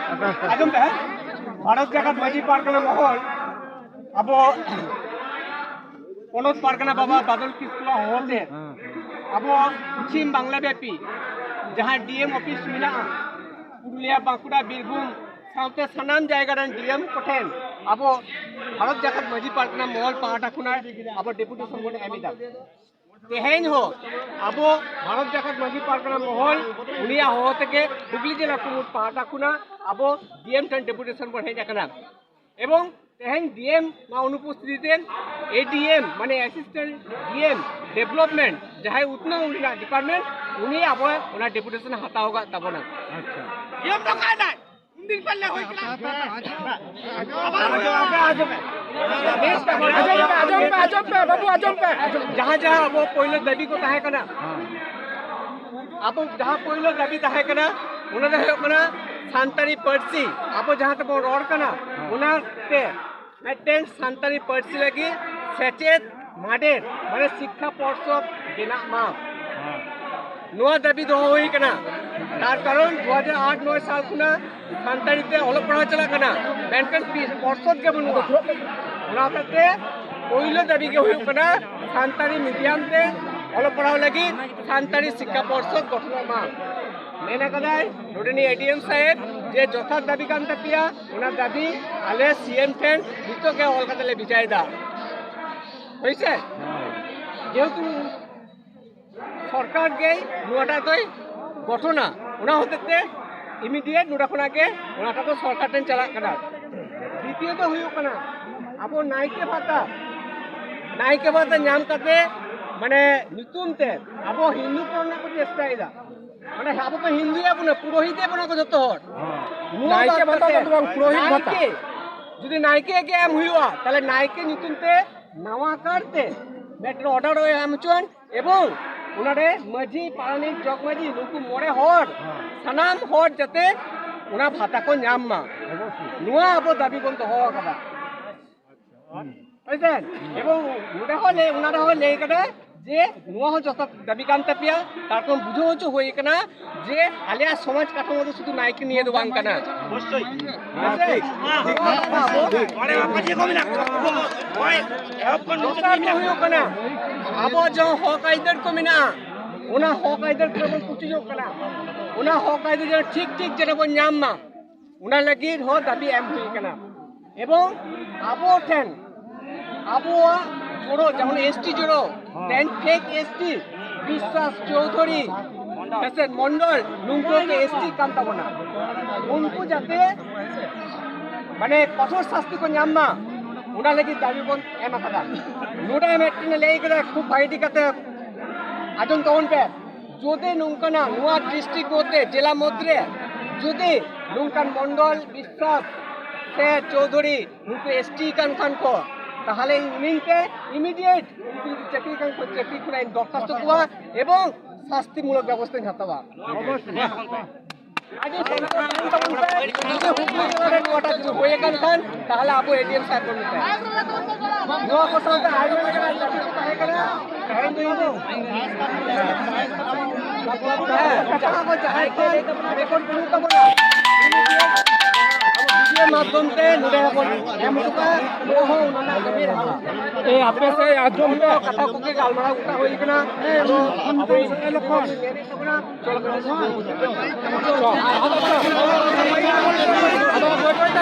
आजम पे भारत जगत माजी पारगना महल अब पनत पारगना बाबा बादल किस्कुआ होते अब पश्चिम बांग्ला व्यापी जहाँ डीएम ऑफिस मेना पुरुलिया बांकुड़ा बीरभूम साउते सानाम जायगा डीएम कोठेन अब भारत जगत माजी पारगना महल पाहाटा खुना अब डेपुटेशन बने एमिदा तेहेन हो अब भारत जगत माजी पारगना महल उनिया होते के हुगली जिला कुमुद पाहाटा खुना अब डीएम टन डेपुटेशन बने जाकना एवं तेहेन डीएम मा अनुपस्थिति एडीएम माने असिस्टेंट डीएम डेवलपमेंट जहाँ उतना उनका डिपार्टमेंट उन्हीं अब उना डेपुटेशन हताओगा तब ना अच्छा ये तो का ना दिन पहले होई जहाँ जहाँ अब पहले दाबी को तहे कना अब जहाँ पहले दाबी तहे कना उन्हें है कना सांतारी पर्सी अब जहाँ तक रोड कना उन्हें ते मेंटेन सांतारी पर्सी लगी सचेत माडेर माने शिक्षा पर्षद बिना मा नोआ दाबी दो हुई कना तार कारण 2008-9 साल खुना सांतारी ते अलग पढ़ा चला कना मेंटेन पर्षद के बनुआ उनाते पहले दाबी के हुई कना सांतारी मीडियम ते अलग पढ़ाओ लगी सांतारी शिक्षा पर्षद गठन मा मेना कदाय नोडनी एडीएम साहेब जे जथा दाबी कान तपिया उना दाबी आले सीएम टेन जितो के अलकातले बिचायदा হইছে যেহেতু সরকার গেই নুয়াটা তো ঘটনা ওনা হতে ইমিডিয়েট নুডাখনাকে ওনাটা তো সরকার টেন চালা কানা দ্বিতীয়ত হইও কানা আবো নাইকে ভাতা নাম কাতে মানে নিতুমতে আবো হিন্দু করনা কো চেষ্টাইদা মানে আবো তো হিন্দু আবো না পুরোহিতে বনা কো যত হর নাইকে ভাতা তো পুরোহিত ভাতা যদি নাইকে কে এম হইওয়া তাহলে নাইকে নিতুমতে नावा करते मेट्रो ऑर्डर होय हमचन एवं उनारे मजी पारानिक जगमजी नुकु मोड़े हर सानाम हर जते उना भाता को नाम मा नुआ अब दाबी बन तो हो कदा ऐसे एवं उडा होले उनारा होले कदा जे नुआ हो जत दाबी कान तपिया तारकोन बुझो हचो होय कना जे आलिया समाज काठमो तो शुधु नाइके निये दो बांग कना अवश्य अरे बापा जे कमी ना ओए अपन नुकसान होयो कना अब जो हक आइदर को मिना उना हक आइदर को पुची जो कना उना हक आइदर जो ठीक ठीक जेना बन नाम मा उना लगी हो दाबी एम हुई कना एवं आबो ठेन आबो जोड़ो যেমন এসটি জোড়ো টেন ফেক এসটি বিশ্বাস চৌধুরী এসএন মন্ডল নুঙ্কোকে এসটি কান্তাবো না উনকু যাতে মানে কঠোর শাস্তি को ᱧᱟᱢ उना लगी दाबी बन एम कदा नुडा मेटिने लेई कदा खूब भाईटी कते आजम तौन पे जोदे नुंकना नुआ डिस्ट्रिक्ट होते जिला मध्य जोदे नुंकन मंडल विश्वास से चौधरी नुकु एसटी कान को তাহলে উনিকে ইমিডিয়েট চাকরি কান চাকরি খুনা দরখাস্ত কোয়া এবং শাস্তিমূলক ব্যবস্থা হাতাবা অবশ্যই আগে যদি হয়ে কান তাহলে আপু এটিএম সাইড করতে নোয়া কথা আগে তাহে করে কারণ দিবো রেকর্ড করতে বলা माध्यम से नुडे हबन एम तुका ओहो नाना कबीर ए आपे से आजम पे कथा को के गालमारा उठा होई कना तो आपे से लोग मेरे सबना चल